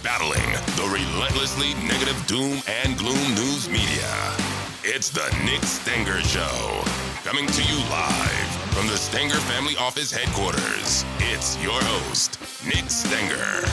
battling the relentlessly negative doom and gloom news media. It's the Nick Stenger Show, coming to you live from the Stenger Family Office headquarters. It's your host, Nick Stenger.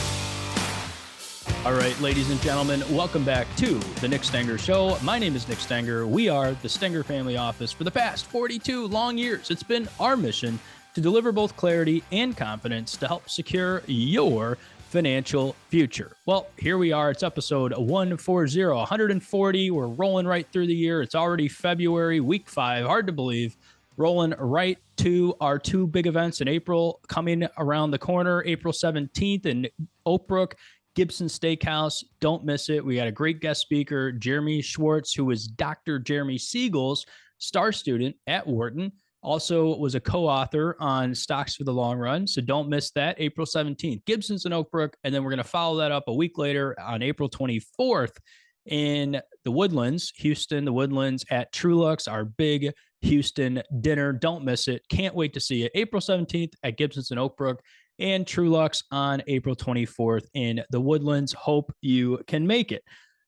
All right, ladies and gentlemen, welcome back to the Nick Stenger Show. My name is Nick Stenger. We are the Stenger Family Office. For the past 42 long years, it's been our mission to deliver both clarity and confidence to help secure your financial future. Well, here we are. It's episode 140. We're rolling right through the year. It's already February, week 5. Hard to believe. Rolling right to our two big events in April coming around the corner. April 17th in Oak Brook, Gibson Steakhouse. Don't miss it. We got a great guest speaker, Jeremy Schwartz, who is Dr. Jeremy Siegel's star student at Wharton. Also was a co-author on Stocks for the Long Run. So don't miss that. April 17th, Gibson's in Oak Brook. And then we're going to follow that up a week later on April 24th in the Woodlands, Houston, the Woodlands at Trulux, our big Houston dinner. Don't miss it. Can't wait to see it. April 17th at Gibson's in Oak Brook and Trulux on April 24th in the Woodlands. Hope you can make it.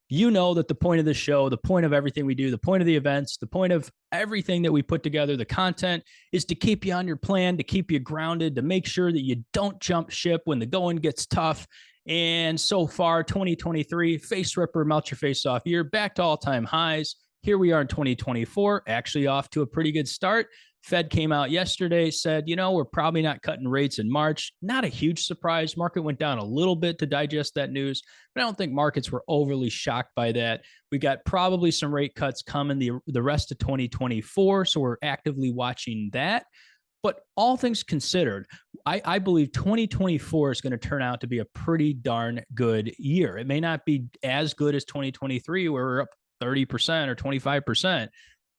You know that the point of the show, the point of everything we do, the point of the events, the point of everything that we put together, the content is to keep you on your plan, to keep you grounded, to make sure that you don't jump ship when the going gets tough. And so far, 2023, face ripper, melt your face off year, back to all-time highs. Here we are in 2024, actually off to a pretty good start. Fed came out yesterday, said, we're probably not cutting rates in March. Not a huge surprise. Market went down a little bit to digest that news, but I don't think markets were overly shocked by that. We got probably some rate cuts coming the rest of 2024, so we're actively watching that. But all things considered, I believe 2024 is going to turn out to be a pretty darn good year. It may not be as good as 2023, where we're up 30% or 25%.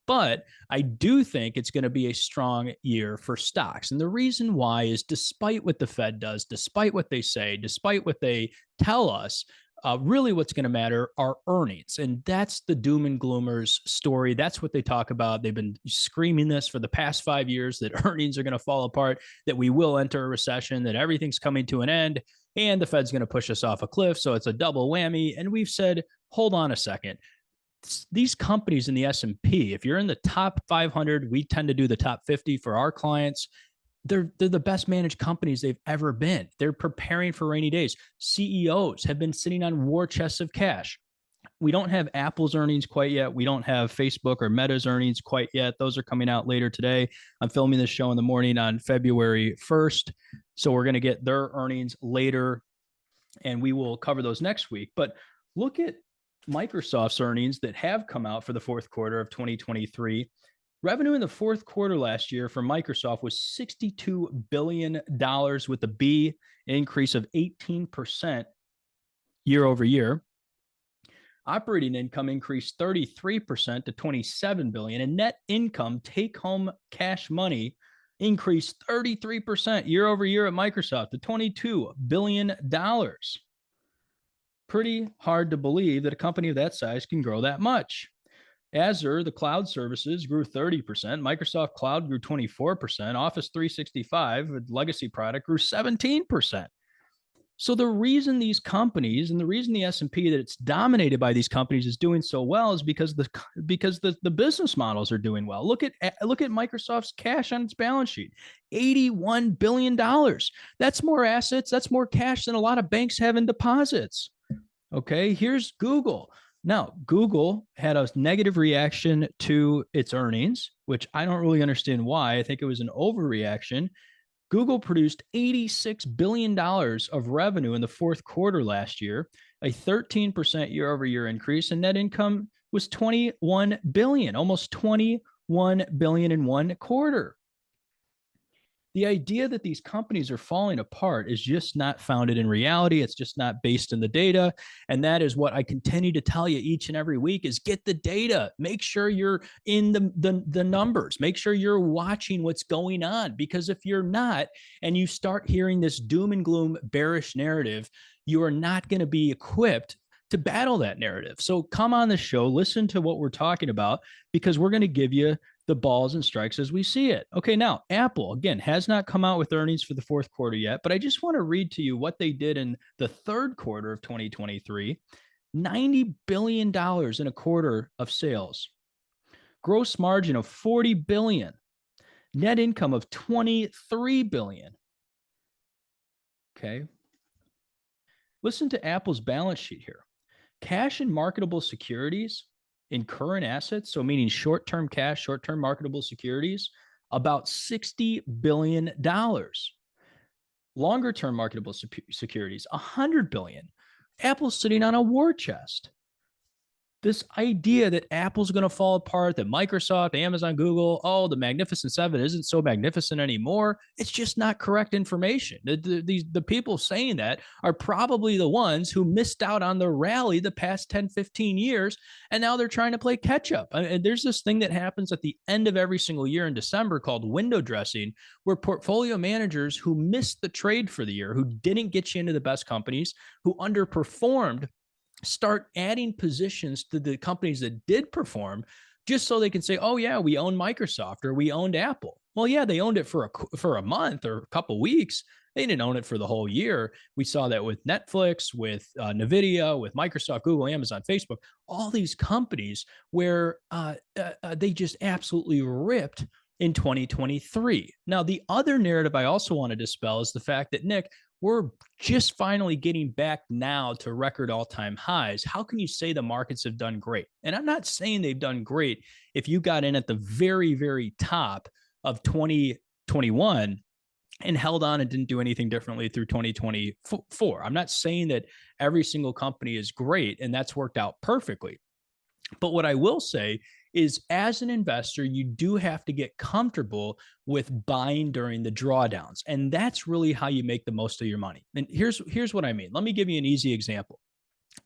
But I do think it's going to be a strong year for stocks. And the reason why is despite what the Fed does, despite what they say, despite what they tell us, really what's going to matter are earnings. And that's the doom and gloomers story. That's what they talk about. They've been screaming this for the past 5 years, that earnings are going to fall apart, that we will enter a recession, that everything's coming to an end, and the Fed's going to push us off a cliff. So it's a double whammy. And we've said, hold on a second. These companies in the S&P, if you're in the top 500, we tend to do the top 50 for our clients. They're the best managed companies they've ever been. They're preparing for rainy days. CEOs have been sitting on war chests of cash. We don't have Apple's earnings quite yet. We don't have Facebook or Meta's earnings quite yet. Those are coming out later today. I'm filming this show in the morning on February 1st. So we're going to get their earnings later, and we will cover those next week. But look at Microsoft's earnings that have come out for the fourth quarter of 2023. Revenue in the fourth quarter last year for Microsoft was $62 billion with a B, an increase of 18% year over year. Operating income increased 33% to $27 billion, and net income, take-home cash money, increased 33% year over year at Microsoft to $22 billion. Pretty hard to believe that a company of that size can grow that much. Azure, the cloud services, grew 30%. Microsoft Cloud grew 24%. Office 365, a legacy product, grew 17%. So the reason these companies and the reason the S&P that it's dominated by these companies is doing so well is because the business models are doing well. Look at Microsoft's cash on its balance sheet, $81 billion. That's more assets. That's more cash than a lot of banks have in deposits. Okay, here's Google. Now, Google had a negative reaction to its earnings, which I don't really understand why. I think it was an overreaction. Google produced $86 billion of revenue in the fourth quarter last year, a 13% year over year increase, and net income was $21 billion, almost $21 billion in one quarter. The idea that these companies are falling apart is just not founded in reality. It's just not based in the data. And that is what I continue to tell you each and every week is get the data. Make sure you're in the numbers. Make sure you're watching what's going on. Because if you're not, and you start hearing this doom and gloom bearish narrative, you are not going to be equipped to battle that narrative. So come on the show, listen to what we're talking about, because we're going to give you the balls and strikes as we see it. Okay, now Apple, again, has not come out with earnings for the fourth quarter yet, but I just want to read to you what they did in the third quarter of 2023. $90 billion in a quarter of sales, gross margin of $40 billion, net income of $23 billion. Okay. Listen to Apple's balance sheet here. Cash and marketable securities in current assets, so meaning short-term cash, short-term marketable securities, about $60 billion. Longer-term marketable securities, $100 billion. Apple's sitting on a war chest. This idea that Apple's going to fall apart, that Microsoft, Amazon, Google, the Magnificent Seven isn't so magnificent anymore, it's just not correct information. The people saying that are probably the ones who missed out on the rally the past 10, 15 years, and now they're trying to play catch up. And there's this thing that happens at the end of every single year in December called window dressing, where portfolio managers who missed the trade for the year, who didn't get you into the best companies, who underperformed, start adding positions to the companies that did perform, just so they can say, oh yeah, we own Microsoft or we owned Apple. Well, yeah, they owned it for a month or a couple of weeks. They didn't own it for the whole year. We saw that with Netflix, with Nvidia, with Microsoft, Google, Amazon, Facebook, all these companies where they just absolutely ripped in 2023. Now, the other narrative I also want to dispel is the fact that, Nick, we're just finally getting back now to record all-time highs. How can you say the markets have done great? And I'm not saying they've done great if you got in at the very, very top of 2021 and held on and didn't do anything differently through 2024. I'm not saying that every single company is great and that's worked out perfectly. But what I will say is, as an investor, you do have to get comfortable with buying during the drawdowns. And that's really how you make the most of your money. And here's what I mean. Let me give you an easy example.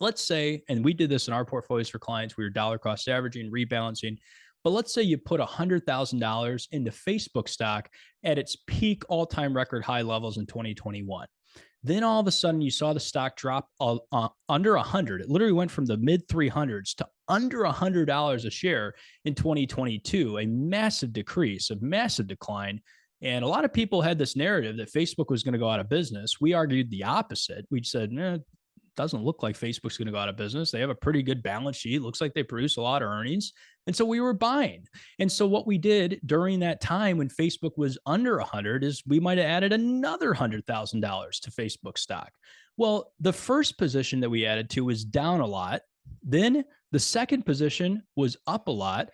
Let's say, and we did this in our portfolios for clients, we were dollar cost averaging, rebalancing. But let's say you put $100,000 into Facebook stock at its peak all-time record high levels in 2021. Then all of a sudden you saw the stock drop under 100. It literally went from the mid 300s to under $100 a share in 2022, a massive decrease, a massive decline. And a lot of people had this narrative that Facebook was going to go out of business. We argued the opposite. We said, it doesn't look like Facebook's going to go out of business. They have a pretty good balance sheet. Looks like they produce a lot of earnings. And so we were buying. And so what we did during that time when Facebook was under 100 is we might have added another $100,000 to Facebook stock. Well, the first position that we added to was down a lot. Then the second position was up a lot.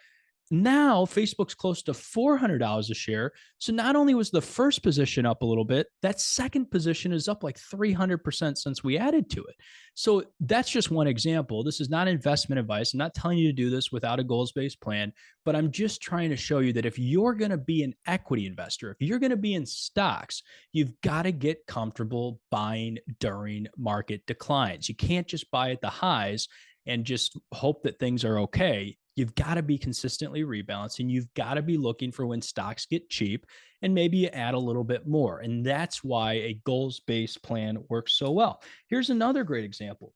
Now Facebook's close to $400 a share. So not only was the first position up a little bit, that second position is up like 300% since we added to it. So that's just one example. This is not investment advice. I'm not telling you to do this without a goals-based plan, but I'm just trying to show you that if you're going to be an equity investor, if you're going to be in stocks, you've got to get comfortable buying during market declines. You can't just buy at the highs and just hope that things are okay. You've got to be consistently rebalancing. You've got to be looking for when stocks get cheap, and maybe you add a little bit more. And that's why a goals-based plan works so well. Here's another great example.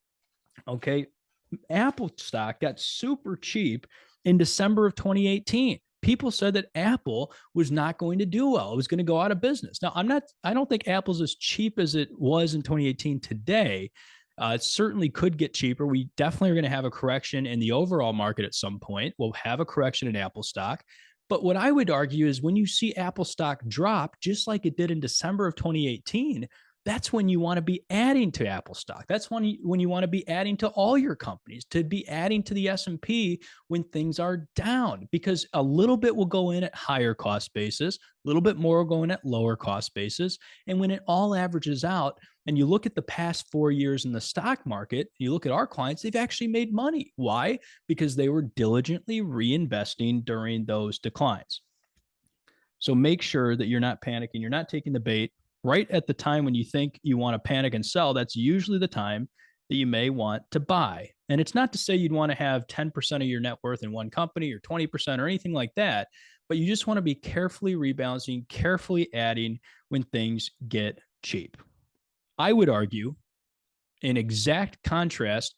Okay. Apple stock got super cheap in December of 2018. People said that Apple was not going to do well. It was going to go out of business. Now, I don't think Apple's as cheap as it was in 2018 today. It certainly could get cheaper. We definitely are going to have a correction in the overall market at some point. We'll have a correction in Apple stock. But what I would argue is when you see Apple stock drop, just like it did in December of 2018, that's when you want to be adding to Apple stock. That's when you want to be adding to all your companies, to be adding to the S&P when things are down, because a little bit will go in at higher cost basis, a little bit more will go in at lower cost basis. And when it all averages out, and you look at the past 4 years in the stock market, you look at our clients, they've actually made money. Why? Because they were diligently reinvesting during those declines. So make sure that you're not panicking, you're not taking the bait. Right at the time when you think you want to panic and sell, that's usually the time that you may want to buy. And it's not to say you'd want to have 10% of your net worth in one company or 20% or anything like that, but you just want to be carefully rebalancing, carefully adding when things get cheap. I would argue, in exact contrast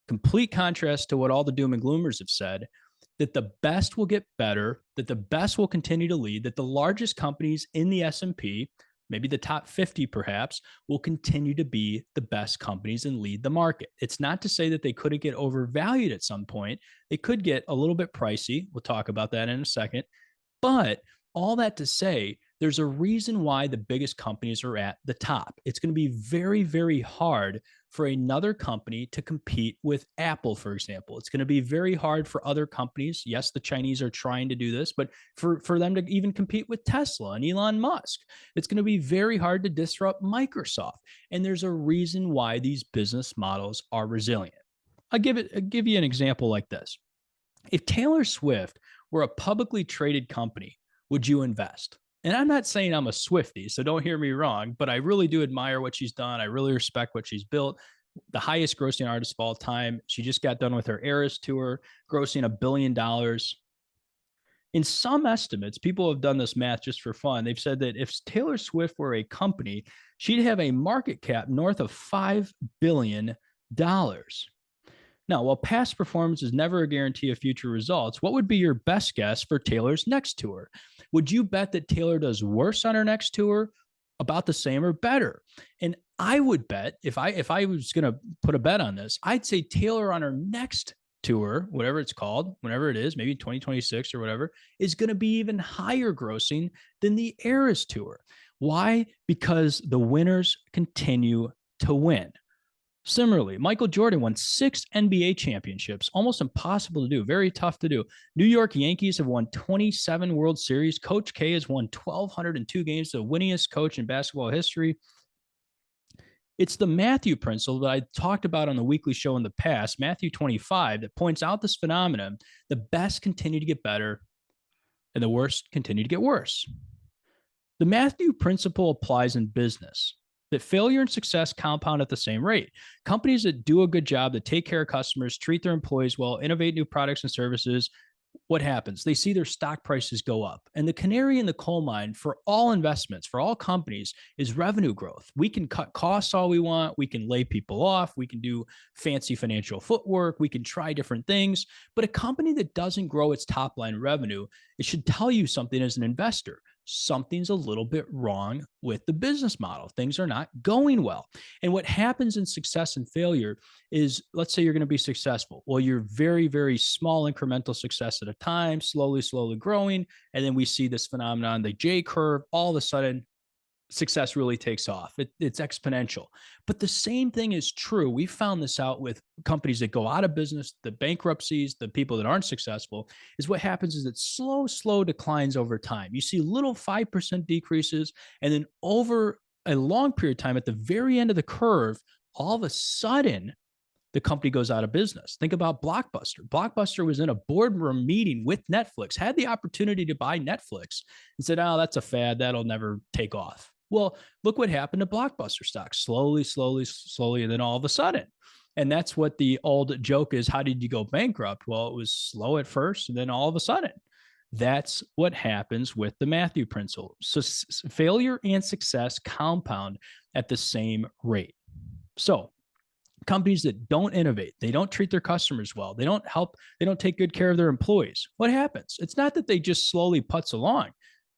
Complete contrast to what all the doom and gloomers have said, that the best will get better, that the best will continue to lead, that the largest companies in the S&P, maybe the top 50 perhaps, will continue to be the best companies and lead the market. It's not to say that they couldn't get overvalued at some point. They could get a little bit pricey. We'll talk about that in a second. But all that to say, there's a reason why the biggest companies are at the top. It's going to be very, very hard for another company to compete with Apple, for example. It's going to be very hard for other companies. Yes, the Chinese are trying to do this, but for them to even compete with Tesla and Elon Musk, it's going to be very hard to disrupt Microsoft. And there's a reason why these business models are resilient. I'll give you an example like this. If Taylor Swift were a publicly traded company, would you invest? And I'm not saying I'm a Swiftie, so don't hear me wrong, but I really do admire what she's done. I really respect what she's built. The highest grossing artist of all time. She just got done with her Eras tour, grossing $1 billion. In some estimates, people have done this math just for fun. They've said that if Taylor Swift were a company, she'd have a market cap north of $5 billion. Now, while past performance is never a guarantee of future results, what would be your best guess for Taylor's next tour? Would you bet that Taylor does worse on her next tour, about the same, or better? And I would bet, if I was going to put a bet on this, I'd say Taylor on her next tour, whatever it's called, whenever it is, maybe 2026 or whatever, is going to be even higher grossing than the Eras tour. Why? Because the winners continue to win. Similarly, Michael Jordan won 6 NBA championships, almost impossible to do, very tough to do. New York Yankees have won 27 World Series. Coach K has won 1,202 games, the winningest coach in basketball history. It's the Matthew principle that I talked about on the weekly show in the past, Matthew 25, that points out this phenomenon. The best continue to get better, and the worst continue to get worse. The Matthew principle applies in business, that failure and success compound at the same rate. Companies that do a good job, that take care of customers, treat their employees well, innovate new products and services, what happens? They see their stock prices go up. And the canary in the coal mine for all investments, for all companies, is revenue growth. We can cut costs all we want. We can lay people off. We can do fancy financial footwork. We can try different things. But a company that doesn't grow its top line revenue, it should tell you something as an investor. Something's a little bit wrong with the business model. Things are not going well. And what happens in success and failure is, let's say you're going to be successful. Well, you're very, very small incremental success at a time, slowly growing. And then we see this phenomenon, the J curve, all of a sudden success really takes off. It's exponential. But the same thing is true. We found this out with companies that go out of business, the bankruptcies, the people that aren't successful, is what happens is it slow declines over time. You see little 5% decreases, and then over a long period of time, at the very end of the curve, all of a sudden, the company goes out of business. Think about Blockbuster. Blockbuster was in a boardroom meeting with Netflix, had the opportunity to buy Netflix, and said, oh, that's a fad. That'll never take off. Well, look what happened to Blockbuster stock. Slowly, and then all of a sudden. And that's what the old joke is. How did you go bankrupt? Well, it was slow at first, and then all of a sudden. That's what happens with the Matthew principle. So failure and success compound at the same rate. So companies that don't innovate, they don't treat their customers well, they don't help, they don't take good care of their employees. What happens? It's not that they just slowly putz along.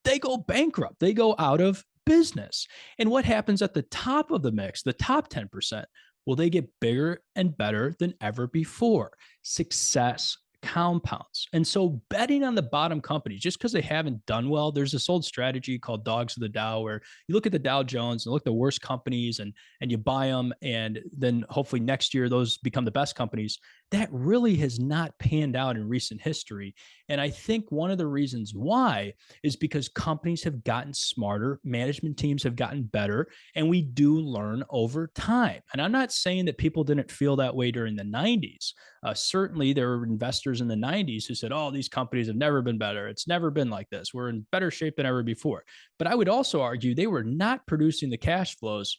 They go bankrupt. They go out of business. And what happens at the top of the mix, the top 10%? Well, they get bigger and better than ever before. Success compounds. And so betting on the bottom companies, just because they haven't done well, there's this old strategy called dogs of the Dow, where you look at the Dow Jones and look at the worst companies and you buy them. And then hopefully next year, those become the best companies. That really has not panned out in recent history. And I think one of the reasons why is because companies have gotten smarter, management teams have gotten better, and we do learn over time. And I'm not saying that people didn't feel that way during the 90s. Certainly, there were investors in the 90s who said, oh, these companies have never been better. It's never been like this. We're in better shape than ever before. But I would also argue they were not producing the cash flows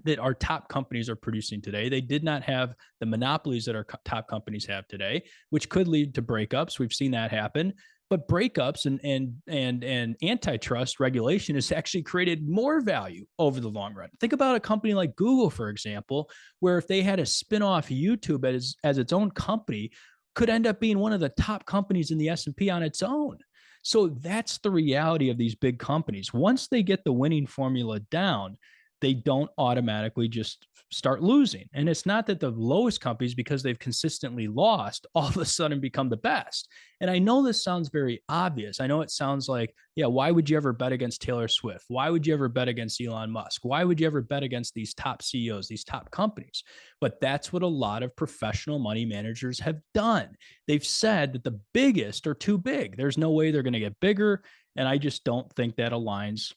that our top companies are producing today. They did not have the monopolies that our top companies have today, which could lead to breakups. We've seen that happen. But breakups and antitrust regulation has actually created more value over the long run. Think about a company like Google, for example, where if they had a spin-off YouTube as its own company, could end up being one of the top companies in the S&P on its own. So that's the reality of these big companies. Once they get the winning formula down, they don't automatically just start losing. And it's not that the lowest companies, because they've consistently lost, all of a sudden become the best. And I know this sounds very obvious. I know it sounds like, yeah, why would you ever bet against Taylor Swift? Why would you ever bet against Elon Musk? Why would you ever bet against these top CEOs, these top companies? But that's what a lot of professional money managers have done. They've said that the biggest are too big. There's no way they're going to get bigger. And I just don't think that aligns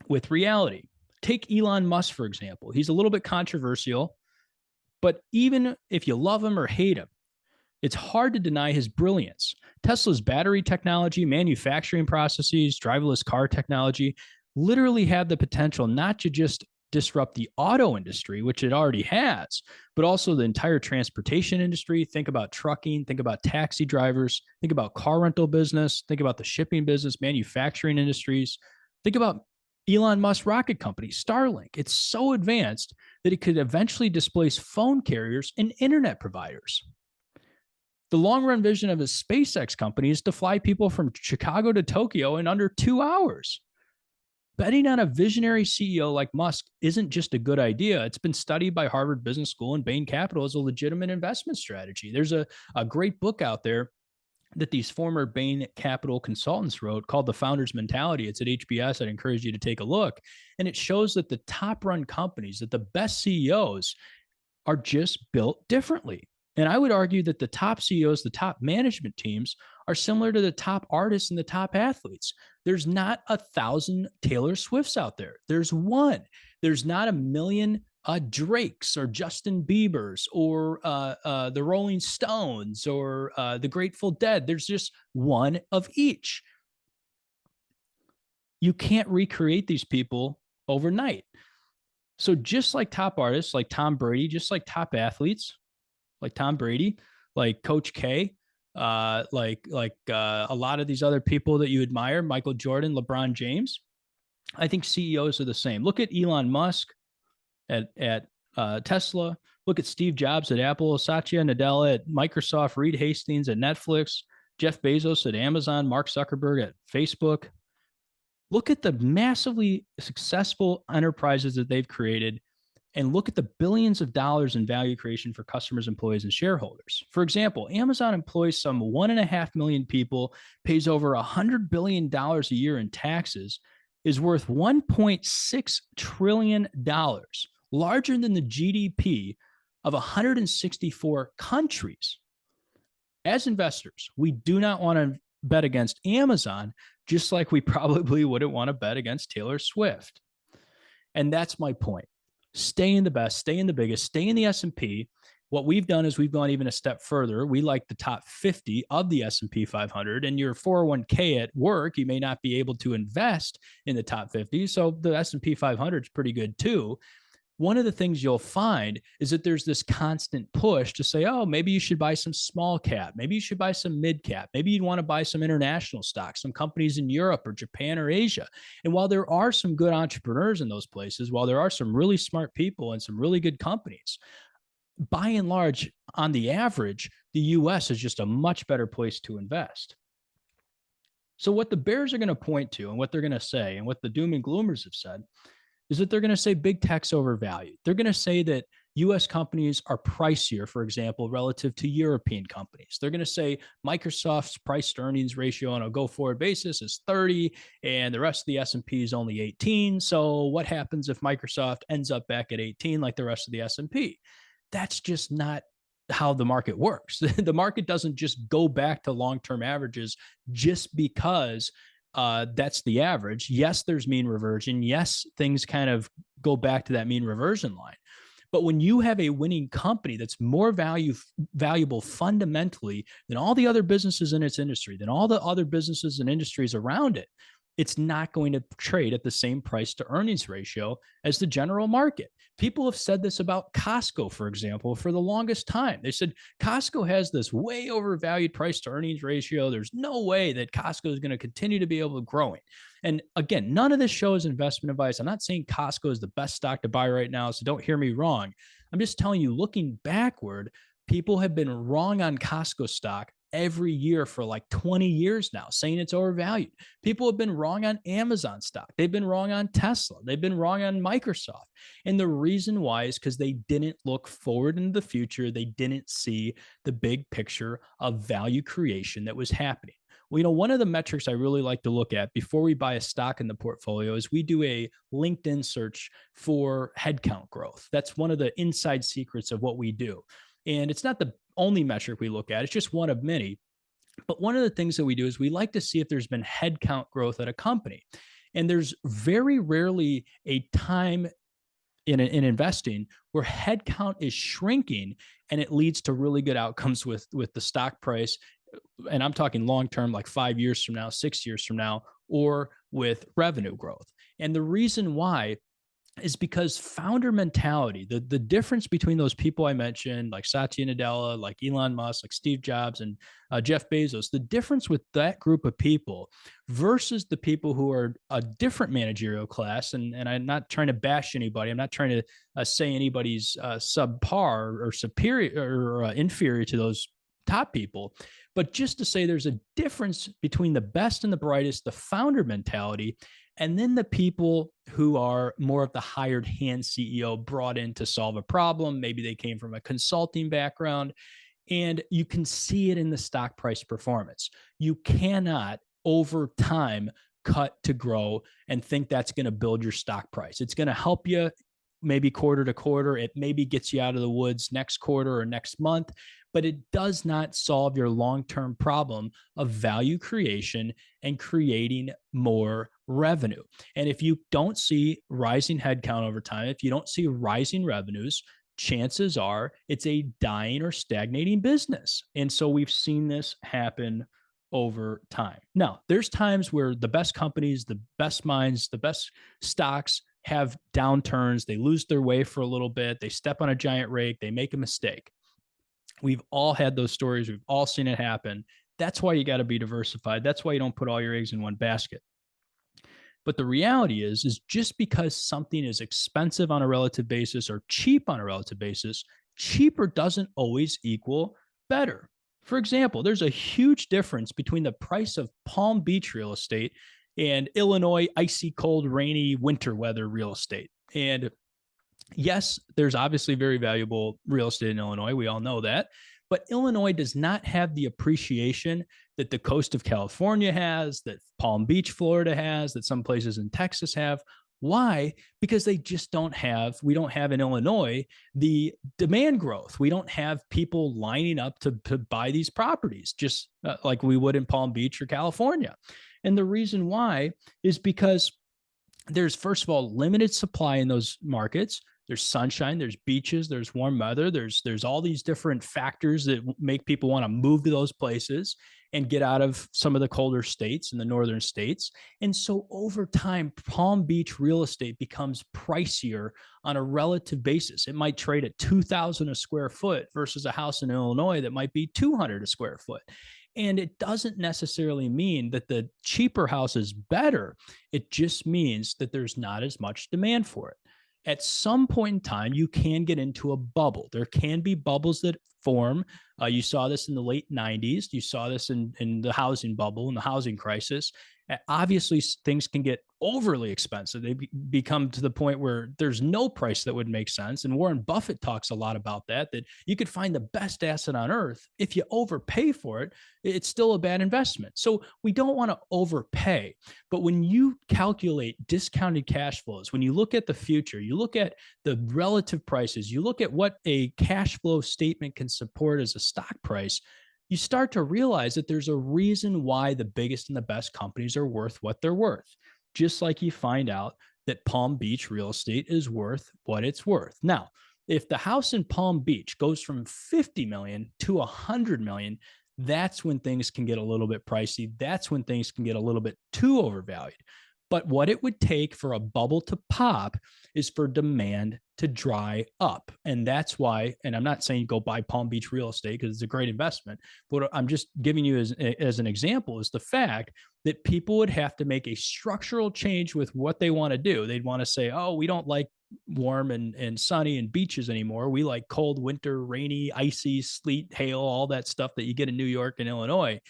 with reality. Take Elon Musk, for example. He's a little bit controversial, but even if you love him or hate him, it's hard to deny his brilliance. Tesla's battery technology, manufacturing processes, driverless car technology literally have the potential not to just disrupt the auto industry, which it already has, but also the entire transportation industry. Think about trucking, think about taxi drivers, think about car rental business, think about the shipping business, manufacturing industries. Think about Elon Musk's rocket company, Starlink. It's so advanced that it could eventually displace phone carriers and internet providers. The long run vision of his SpaceX company is to fly people from Chicago to Tokyo in under 2 hours. Betting on a visionary CEO like Musk isn't just a good idea. It's been studied by Harvard Business School and Bain Capital as a legitimate investment strategy. There's a great book out there that these former Bain Capital consultants wrote called The Founder's Mentality. It's at HBS. I'd encourage you to take a look. And it shows that the top run companies, that the best CEOs are just built differently. And I would argue that the top CEOs, the top management teams are similar to the top artists and the top athletes. There's not 1,000 Taylor Swifts out there. There's one. There's not 1,000,000 Drakes or Justin Biebers or the Rolling Stones or the Grateful Dead. There's just one of each. You can't recreate these people overnight. So just like top artists, like Tom Brady, just like top athletes, like Tom Brady, like Coach K, like a lot of these other people that you admire, Michael Jordan, LeBron James, I think CEOs are the same. Look at Elon Musk at Tesla. Look at Steve Jobs at Apple, Satya Nadella at Microsoft, Reed Hastings at Netflix, Jeff Bezos at Amazon, Mark Zuckerberg at Facebook. Look at the massively successful enterprises that they've created, and look at the billions of dollars in value creation for customers, employees, and shareholders. For example, Amazon employs some 1.5 million people, pays over $100 billion a year in taxes, is worth $1.6 trillion, larger than the GDP of 164 countries. As investors, we do not want to bet against Amazon, just like we probably wouldn't want to bet against Taylor Swift. And that's my point. Stay in the best, stay in the biggest, stay in the S&P. What we've done is we've gone even a step further. We like the top 50 of the S&P 500, and your 401k at work, you may not be able to invest in the top 50. So the S&P 500 is pretty good too. One of the things you'll find is that there's this constant push to say, oh, maybe you should buy some small cap. Maybe you should buy some mid cap. Maybe you'd want to buy some international stocks, some companies in Europe or Japan or Asia. And while there are some good entrepreneurs in those places, while there are some really smart people and some really good companies, by and large, on the average, the US is just a much better place to invest. So what the bears are going to point to and what they're going to say and what the doom and gloomers have said is that they're going to say big tech's overvalued. They're going to say that US companies are pricier, for example, relative to European companies. They're going to say Microsoft's price to earnings ratio on a go-forward basis is 30, and the rest of the S&P is only 18. So what happens if Microsoft ends up back at 18 like the rest of the S&P? That's just not how the market works. The market doesn't just go back to long-term averages just because that's the average. Yes, there's mean reversion. Yes, things kind of go back to that mean reversion line. But when you have a winning company that's more valuable fundamentally than all the other businesses in its industry, than all the other businesses and industries around it, it's not going to trade at the same price to earnings ratio as the general market. People have said this about Costco, for example, for the longest time. They said Costco has this way overvalued price to earnings ratio. There's no way that Costco is going to continue to be able to grow it. And again, none of this show is investment advice. I'm not saying Costco is the best stock to buy right now, so don't hear me wrong. I'm just telling you, looking backward, people have been wrong on Costco stock every year for like 20 years now, saying it's overvalued. People have been wrong on Amazon stock. They've been wrong on Tesla. They've been wrong on Microsoft. And the reason why is because they didn't look forward into the future. They didn't see the big picture of value creation that was happening. Well, one of the metrics I really like to look at before we buy a stock in the portfolio is we do a LinkedIn search for headcount growth. That's one of the inside secrets of what we do. And it's not the only metric we look at, it's just one of many. But one of the things that we do is we like to see if there's been headcount growth at a company. And there's very rarely a time in investing where headcount is shrinking and it leads to really good outcomes with the stock price. And I'm talking long term, like 5 years from now, 6 years from now, or with revenue growth. And the reason why is because founder mentality, the difference between those people I mentioned, like Satya Nadella, like Elon Musk, like Steve Jobs, and Jeff Bezos, the difference with that group of people versus the people who are a different managerial class, and I'm not trying to bash anybody. I'm not trying to say anybody's subpar or superior or inferior to those top people, but just to say there's a difference between the best and the brightest, the founder mentality, and then the people who are more of the hired hand CEO brought in to solve a problem. Maybe they came from a consulting background, and you can see it in the stock price performance. You cannot over time cut to grow and think that's going to build your stock price. It's going to help you maybe quarter to quarter. It maybe gets you out of the woods next quarter or next month, but it does not solve your long-term problem of value creation and creating more revenue. And if you don't see rising headcount over time, if you don't see rising revenues, chances are it's a dying or stagnating business. And so we've seen this happen over time. Now, there's times where the best companies, the best minds, the best stocks have downturns. They lose their way for a little bit. They step on a giant rake. They make a mistake. We've all had those stories. We've all seen it happen. That's why you got to be diversified. That's why you don't put all your eggs in one basket. But the reality is just because something is expensive on a relative basis or cheap on a relative basis, cheaper doesn't always equal better. For example, there's a huge difference between the price of Palm Beach real estate and Illinois icy cold, rainy winter weather real estate. And yes, there's obviously very valuable real estate in Illinois. We all know that. But Illinois does not have the appreciation that the coast of California has, that Palm Beach, Florida has, that some places in Texas have. Why? Because they just we don't have in Illinois the demand growth. We don't have people lining up to buy these properties, just like we would in Palm Beach or California. And the reason why is because there's, first of all, limited supply in those markets. There's sunshine, there's beaches, there's warm weather, there's all these different factors that make people want to move to those places and get out of some of the colder states in the northern states. And so over time, Palm Beach real estate becomes pricier on a relative basis. It might trade at $2,000 a square foot versus a house in Illinois that might be $200 a square foot. And it doesn't necessarily mean that the cheaper house is better. It just means that there's not as much demand for it. At some point in time, you can get into a bubble. There can be bubbles that form. You saw this in the late 90s. You saw this in the housing bubble, in the housing crisis. Obviously, things can get overly expensive. They become to the point where there's no price that would make sense. And Warren Buffett talks a lot about that you could find the best asset on earth. If you overpay for it, it's still a bad investment. So we don't want to overpay. But when you calculate discounted cash flows, when you look at the future, you look at the relative prices, you look at what a cash flow statement can support as a stock price, you start to realize that there's a reason why the biggest and the best companies are worth what they're worth. Just like you find out that Palm Beach real estate is worth what it's worth. Now, if the house in Palm Beach goes from 50 million to 100 million, that's when things can get a little bit pricey. That's when things can get a little bit too overvalued. But what it would take for a bubble to pop is for demand to dry up. And that's why, and I'm not saying go buy Palm Beach real estate because it's a great investment, but I'm just giving you as an example is the fact that people would have to make a structural change with what they want to do. They'd want to say, oh, we don't like warm and sunny and beaches anymore. We like cold, winter, rainy, icy, sleet, hail, all that stuff that you get in New York and Illinois.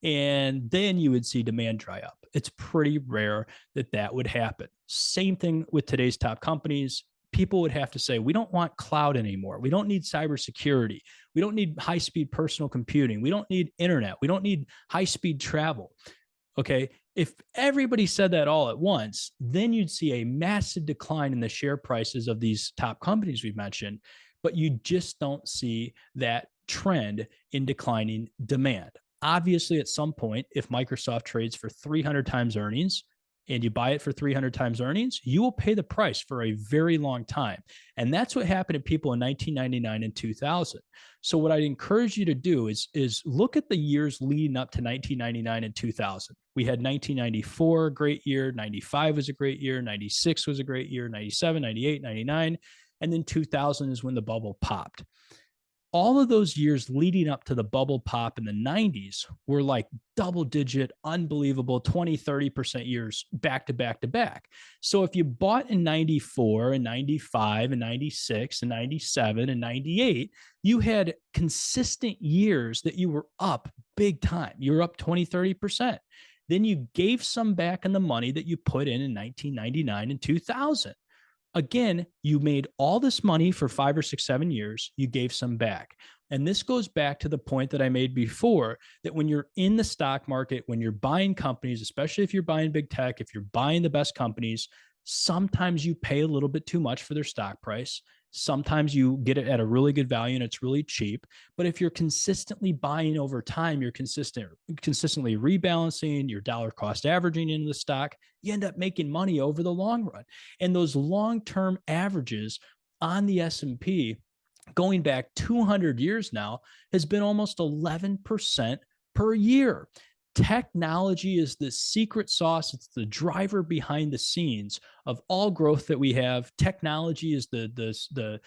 And then you would see demand dry up. It's pretty rare that that would happen. Same thing with today's top companies. People would have to say, we don't want cloud anymore. We don't need cybersecurity. We don't need high-speed personal computing. We don't need internet. We don't need high-speed travel. Okay. If everybody said that all at once, then you'd see a massive decline in the share prices of these top companies we've mentioned, but you just don't see that trend in declining demand. Obviously, at some point, if Microsoft trades for 300 times earnings and you buy it for 300 times earnings, you will pay the price for a very long time. And that's what happened to people in 1999 and 2000. So what I'd encourage you to do is look at the years leading up to 1999 and 2000. We had 1994, a great year. 95 was a great year. 96 was a great year. 97, 98, 99. And then 2000 is when the bubble popped. All of those years leading up to the bubble pop in the 90s were like double digit, unbelievable 20, 30% years back to back to back. So if you bought in 94 and 95 and 96 and 97 and 98, you had consistent years that you were up big time. You were up 20, 30%. Then you gave some back in the money that you put in 1999 and 2000. Again, you made all this money for 5 or 6, 7 years, you gave some back. And this goes back to the point that I made before, that when you're in the stock market, when you're buying companies, especially if you're buying big tech, if you're buying the best companies, sometimes you pay a little bit too much for their stock price. Sometimes you get it at a really good value and it's really cheap. But if you're consistently buying over time, you're consistently rebalancing, your dollar cost averaging into the stock, you end up making money over the long run. And those long-term averages on the S&P going back 200 years now has been almost 11% per year. Technology is the secret sauce. It's the driver behind the scenes of all growth that we have. Technology is the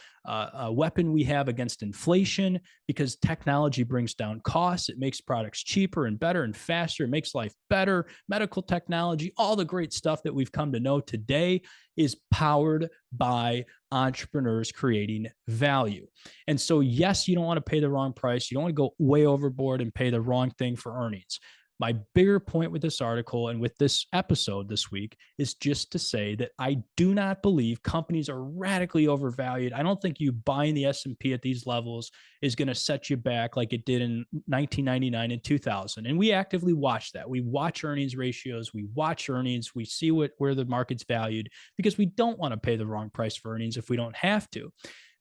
weapon we have against inflation, because technology brings down costs. It makes products cheaper and better and faster. It makes life better. Medical technology, all the great stuff that we've come to know today is powered by entrepreneurs creating value. And so, yes, you don't want to pay the wrong price. You don't want to go way overboard and pay the wrong thing for earnings. My bigger point with this article and with this episode this week is just to say that I do not believe companies are radically overvalued. I don't think you buying the S&P at these levels is going to set you back like it did in 1999 and 2000. And we actively watch that. We watch earnings ratios. We watch earnings. We see where the market's valued, because we don't want to pay the wrong price for earnings if we don't have to.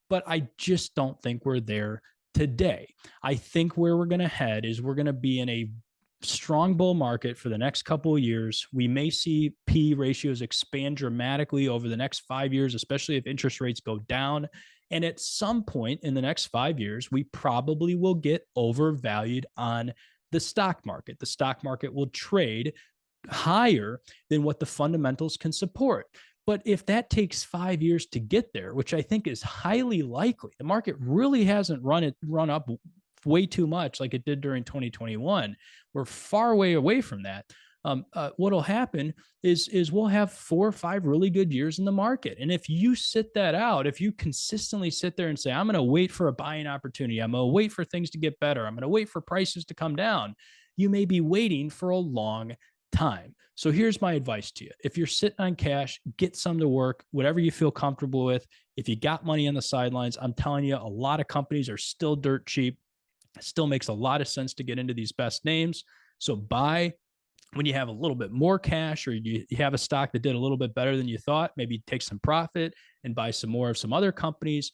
But I just don't think we're there today. I think where we're going to head is we're going to be in a strong bull market for the next couple of years. We may see P ratios expand dramatically over the next 5 years, especially if interest rates go down. And at some point in the next 5 years, we probably will get overvalued on the stock market. The stock market will trade higher than what the fundamentals can support. But if that takes 5 years to get there, which I think is highly likely, the market really hasn't run up way too much like it did during 2021. We're far way away from that. What'll happen is we'll have 4 or 5 really good years in the market. And if you sit that out, if you consistently sit there and say, I'm going to wait for a buying opportunity, I'm going to wait for things to get better, I'm going to wait for prices to come down, you may be waiting for a long time. So here's my advice to you. If you're sitting on cash, get some to work, whatever you feel comfortable with. If you got money on the sidelines, I'm telling you, a lot of companies are still dirt cheap. It still makes a lot of sense to get into these best names. So buy when you have a little bit more cash, or you have a stock that did a little bit better than you thought, maybe take some profit and buy some more of some other companies.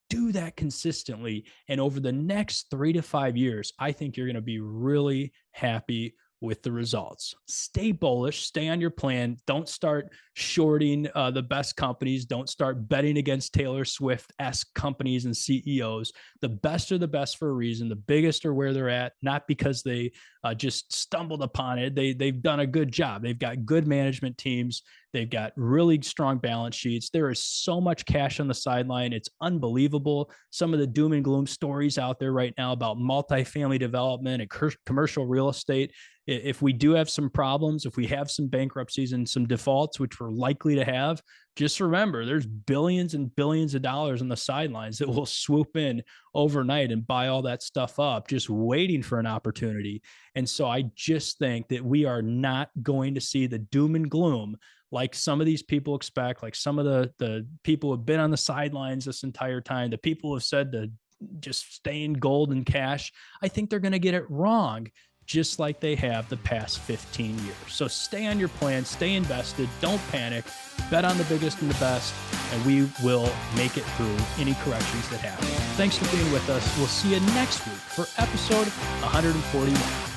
Do that consistently. And over the next 3 to 5 years, I think you're going to be really happy with the results. Stay bullish, stay on your plan. Don't start shorting the best companies. Don't start betting against Taylor Swift-esque companies and CEOs. The best are the best for a reason. The biggest are where they're at, not because they just stumbled upon it. They've done a good job. They've got good management teams. They've got really strong balance sheets. There is so much cash on the sideline. It's unbelievable. Some of the doom and gloom stories out there right now about multifamily development and commercial real estate. If we do have some problems, if we have some bankruptcies and some defaults, which we're likely to have, just remember there's billions and billions of dollars on the sidelines that will swoop in overnight and buy all that stuff up, just waiting for an opportunity. And so I just think that we are not going to see the doom and gloom like some of these people expect, like some of the people who have been on the sidelines this entire time, the people who have said to just stay in gold and cash. I think they're going to get it wrong, just like they have the past 15 years. So stay on your plan, stay invested, don't panic, bet on the biggest and the best, and we will make it through any corrections that happen. Thanks for being with us. We'll see you next week for episode 141.